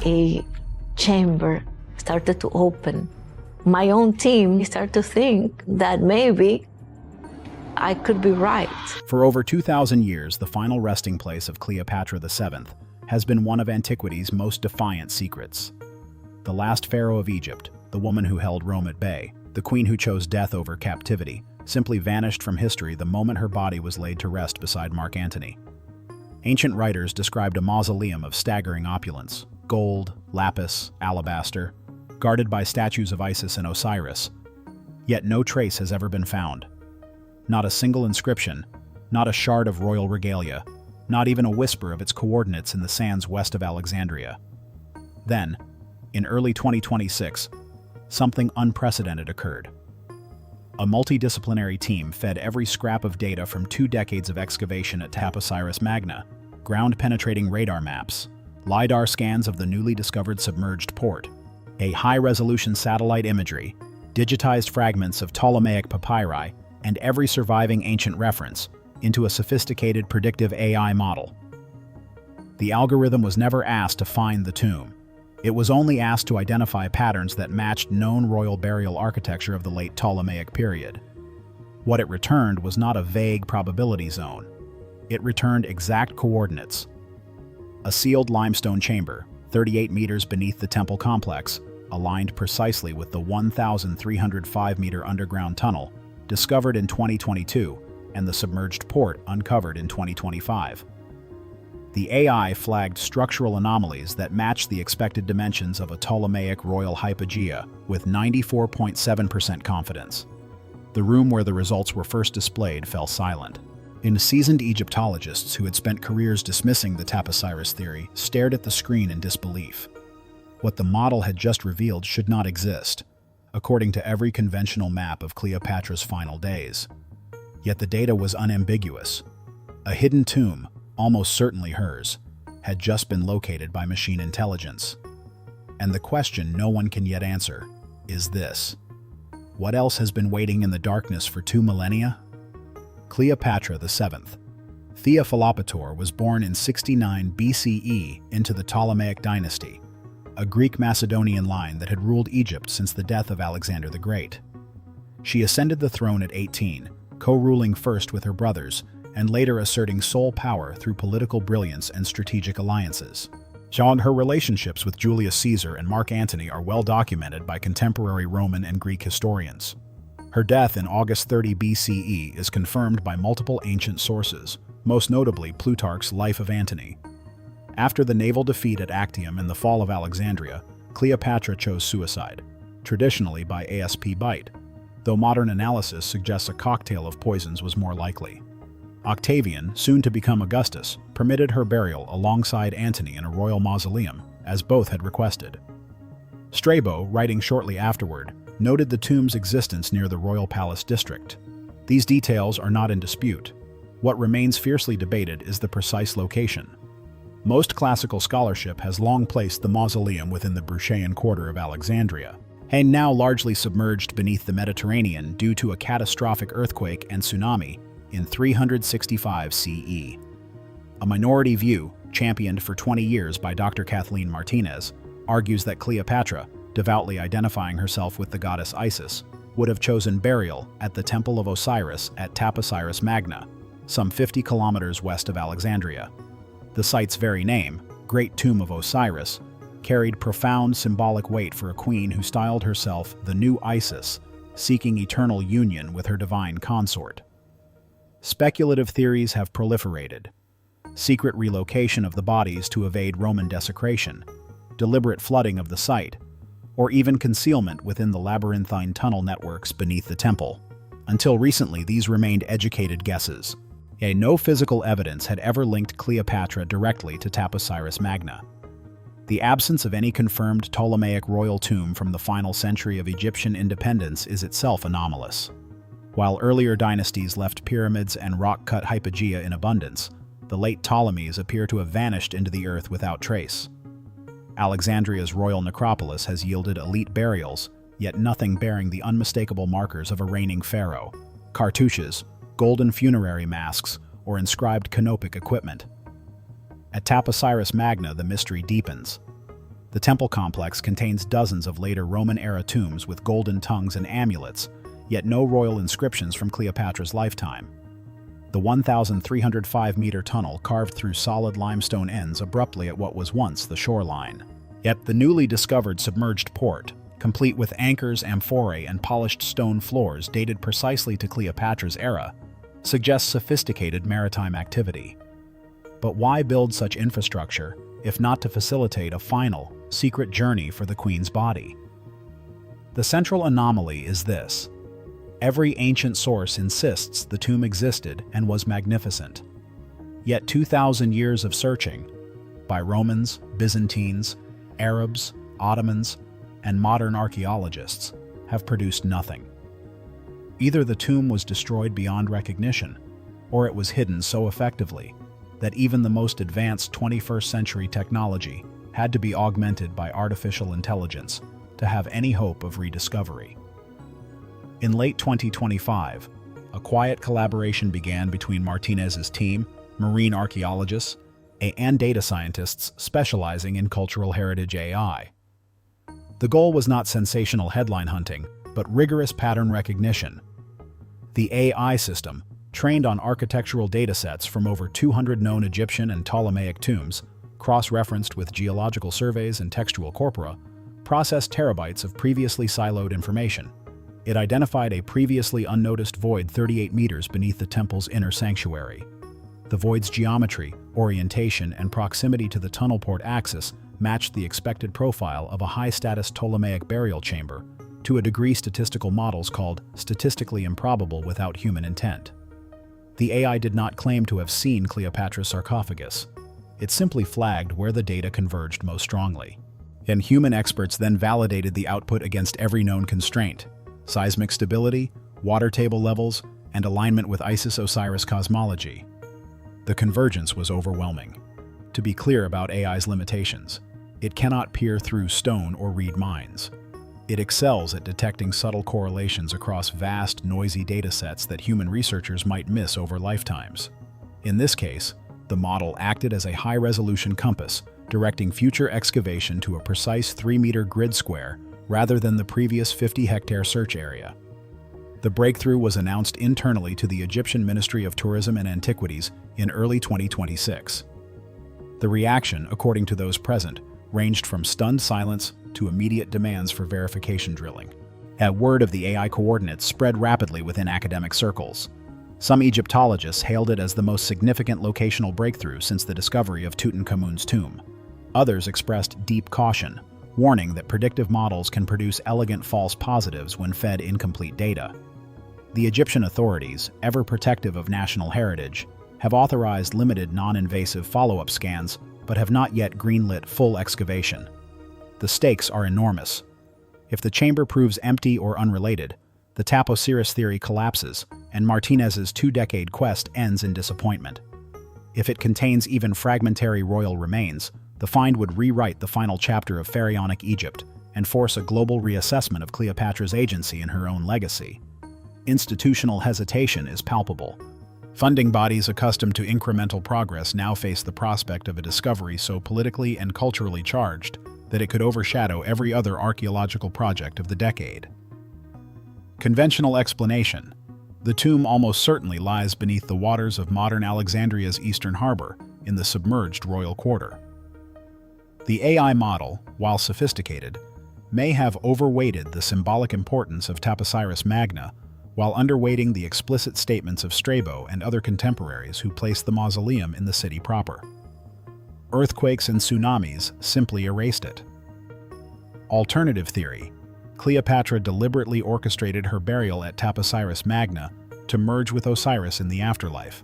a chamber started to open. My own team started to think that maybe I could be right. For over 2,000 years, the final resting place of Cleopatra VII has been one of antiquity's most defiant secrets. The last pharaoh of Egypt, the woman who held Rome at bay, the queen who chose death over captivity, simply vanished from history the moment her body was laid to rest beside Mark Antony. Ancient writers described a mausoleum of staggering opulence, gold, lapis, alabaster, guarded by statues of Isis and Osiris. Yet no trace has ever been found. Not a single inscription, not a shard of royal regalia, not even a whisper of its coordinates in the sands west of Alexandria. Then, in early 2026, something unprecedented occurred. A multidisciplinary team fed every scrap of data from 2 decades of excavation at Taposiris Magna, ground-penetrating radar maps, LiDAR scans of the newly discovered submerged port, a high-resolution satellite imagery, digitized fragments of Ptolemaic papyri, and every surviving ancient reference into a sophisticated predictive AI model. The algorithm was never asked to find the tomb. It was only asked to identify patterns that matched known royal burial architecture of the late Ptolemaic period. What it returned was not a vague probability zone. It returned exact coordinates. A sealed limestone chamber, 38 meters beneath the temple complex, aligned precisely with the 1,305-meter underground tunnel, discovered in 2022, and the submerged port uncovered in 2025. The AI flagged structural anomalies that matched the expected dimensions of a Ptolemaic royal hypogea with 94.7% confidence. The room where the results were first displayed fell silent. Seasoned Egyptologists who had spent careers dismissing the Taposiris theory stared at the screen in disbelief. What the model had just revealed should not exist, according to every conventional map of Cleopatra's final days. Yet the data was unambiguous. A hidden tomb, almost certainly hers, had just been located by machine intelligence. And the question no one can yet answer is this: what else has been waiting in the darkness for 2 millennia? Cleopatra VII. Thea Philopator was born in 69 BCE into the Ptolemaic dynasty, a Greek Macedonian line that had ruled Egypt since the death of Alexander the Great. She ascended the throne at 18, co-ruling first with her brothers, and later asserting sole power through political brilliance and strategic alliances. Her relationships with Julius Caesar and Mark Antony are well documented by contemporary Roman and Greek historians. Her death in August 30 BCE is confirmed by multiple ancient sources, most notably Plutarch's Life of Antony. After the naval defeat at Actium and the fall of Alexandria, Cleopatra chose suicide, traditionally by ASP bite, though modern analysis suggests a cocktail of poisons was more likely. Octavian, soon to become Augustus, permitted her burial alongside Antony in a royal mausoleum, as both had requested. Strabo, writing shortly afterward, noted the tomb's existence near the royal palace district. These details are not in dispute. What remains fiercely debated is the precise location. Most classical scholarship has long placed the mausoleum within the Bruchian quarter of Alexandria, and now largely submerged beneath the Mediterranean due to a catastrophic earthquake and tsunami in 365 CE. A minority view, championed for 20 years by Dr. Kathleen Martinez, argues that Cleopatra, devoutly identifying herself with the goddess Isis, would have chosen burial at the Temple of Osiris at Taposiris Magna, some 50 kilometers west of Alexandria. The site's very name, Great Tomb of Osiris, carried profound symbolic weight for a queen who styled herself the new Isis, seeking eternal union with her divine consort. Speculative theories have proliferated. Secret relocation of the bodies to evade Roman desecration, deliberate flooding of the site, or even concealment within the labyrinthine tunnel networks beneath the temple. Until recently, these remained educated guesses. No physical evidence had ever linked Cleopatra directly to Taposiris Magna. The absence of any confirmed Ptolemaic royal tomb from the final century of Egyptian independence is itself anomalous. While earlier dynasties left pyramids and rock-cut hypogea in abundance, the late Ptolemies appear to have vanished into the earth without trace. Alexandria's royal necropolis has yielded elite burials, yet nothing bearing the unmistakable markers of a reigning pharaoh: cartouches, golden funerary masks, or inscribed canopic equipment. At Taposiris Magna, the mystery deepens. The temple complex contains dozens of later Roman-era tombs with golden tongues and amulets, yet no royal inscriptions from Cleopatra's lifetime. The 1,305-meter tunnel carved through solid limestone ends abruptly at what was once the shoreline. Yet the newly discovered submerged port, complete with anchors, amphorae, and polished stone floors dated precisely to Cleopatra's era, suggests sophisticated maritime activity. But why build such infrastructure, if not to facilitate a final, secret journey for the queen's body? The central anomaly is this. Every ancient source insists the tomb existed and was magnificent. Yet 2,000 years of searching, by Romans, Byzantines, Arabs, Ottomans, and modern archaeologists, have produced nothing. Either the tomb was destroyed beyond recognition, or it was hidden so effectively that even the most advanced 21st century technology had to be augmented by artificial intelligence to have any hope of rediscovery. In late 2025, a quiet collaboration began between Martinez's team, marine archaeologists, and data scientists specializing in cultural heritage AI. The goal was not sensational headline hunting, but rigorous pattern recognition. The AI system, trained on architectural datasets from over 200 known Egyptian and Ptolemaic tombs, cross-referenced with geological surveys and textual corpora, processed terabytes of previously siloed information. It identified a previously unnoticed void 38 meters beneath the temple's inner sanctuary. The void's geometry, orientation, and proximity to the tunnel port axis matched the expected profile of a high-status Ptolemaic burial chamber to a degree statistical models called statistically improbable without human intent. The AI did not claim to have seen Cleopatra's sarcophagus. It simply flagged where the data converged most strongly. And human experts then validated the output against every known constraint: seismic stability, water table levels, and alignment with Isis-Osiris cosmology. The convergence was overwhelming. To be clear about AI's limitations, it cannot peer through stone or read minds. It excels at detecting subtle correlations across vast, noisy datasets that human researchers might miss over lifetimes. In this case, the model acted as a high-resolution compass, directing future excavation to a precise 3-meter grid square rather than the previous 50-hectare search area. The breakthrough was announced internally to the Egyptian Ministry of Tourism and Antiquities in early 2026. The reaction, according to those present, ranged from stunned silence to immediate demands for verification drilling. Word of the AI coordinates spread rapidly within academic circles. Some Egyptologists hailed it as the most significant locational breakthrough since the discovery of Tutankhamun's tomb. Others expressed deep caution, warning that predictive models can produce elegant false positives when fed incomplete data. The Egyptian authorities, ever protective of national heritage, have authorized limited non-invasive follow-up scans but have not yet greenlit full excavation. The stakes are enormous. If the chamber proves empty or unrelated, the Tap-Osiris theory collapses, and Martinez's 2-decade quest ends in disappointment. If it contains even fragmentary royal remains, the find would rewrite the final chapter of pharaonic Egypt and force a global reassessment of Cleopatra's agency in her own legacy. Institutional hesitation is palpable. Funding bodies accustomed to incremental progress now face the prospect of a discovery so politically and culturally charged that it could overshadow every other archaeological project of the decade. Conventional explanation: the tomb almost certainly lies beneath the waters of modern Alexandria's eastern harbor, in the submerged royal quarter. The AI model, while sophisticated, may have overweighted the symbolic importance of Tap-Osiris Magna, while underweighting the explicit statements of Strabo and other contemporaries who placed the mausoleum in the city proper. Earthquakes and tsunamis simply erased it. Alternative theory: Cleopatra deliberately orchestrated her burial at Tap-Osiris Magna to merge with Osiris in the afterlife,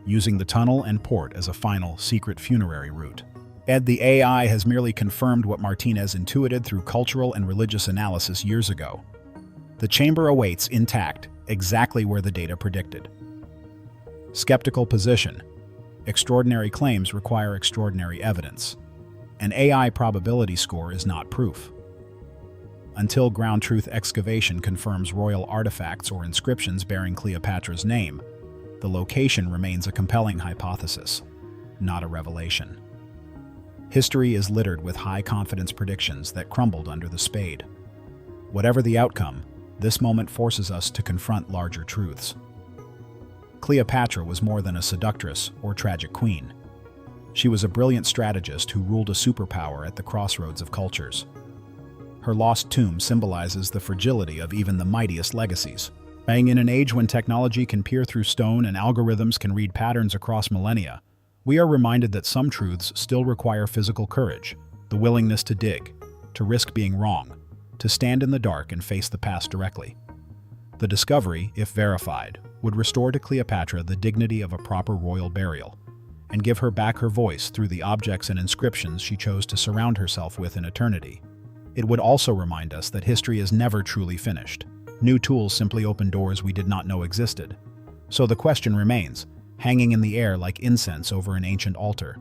using the tunnel and port as a final, secret funerary route. The AI has merely confirmed what Martinez intuited through cultural and religious analysis years ago. The chamber awaits intact, exactly where the data predicted. Skeptical position: extraordinary claims require extraordinary evidence. An AI probability score is not proof. Until ground truth excavation confirms royal artifacts or inscriptions bearing Cleopatra's name, the location remains a compelling hypothesis, not a revelation. History is littered with high-confidence predictions that crumbled under the spade. Whatever the outcome, this moment forces us to confront larger truths. Cleopatra was more than a seductress or tragic queen. She was a brilliant strategist who ruled a superpower at the crossroads of cultures. Her lost tomb symbolizes the fragility of even the mightiest legacies. In an age when technology can peer through stone and algorithms can read patterns across millennia, we are reminded that some truths still require physical courage, the willingness to dig, to risk being wrong, to stand in the dark and face the past directly. The discovery, if verified, would restore to Cleopatra the dignity of a proper royal burial, and give her back her voice through the objects and inscriptions she chose to surround herself with in eternity. It would also remind us that history is never truly finished. New tools simply open doors we did not know existed. So the question remains, hanging in the air like incense over an ancient altar.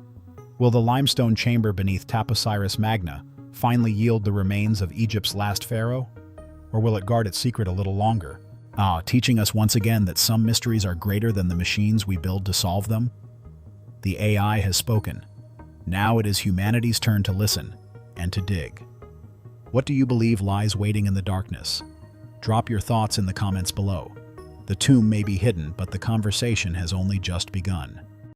Will the limestone chamber beneath Taposiris Magna finally yield the remains of Egypt's last pharaoh? Or will it guard its secret a little longer? Teaching us once again that some mysteries are greater than the machines we build to solve them? The AI has spoken. Now it is humanity's turn to listen and to dig. What do you believe lies waiting in the darkness? Drop your thoughts in the comments below. The tomb may be hidden, but the conversation has only just begun.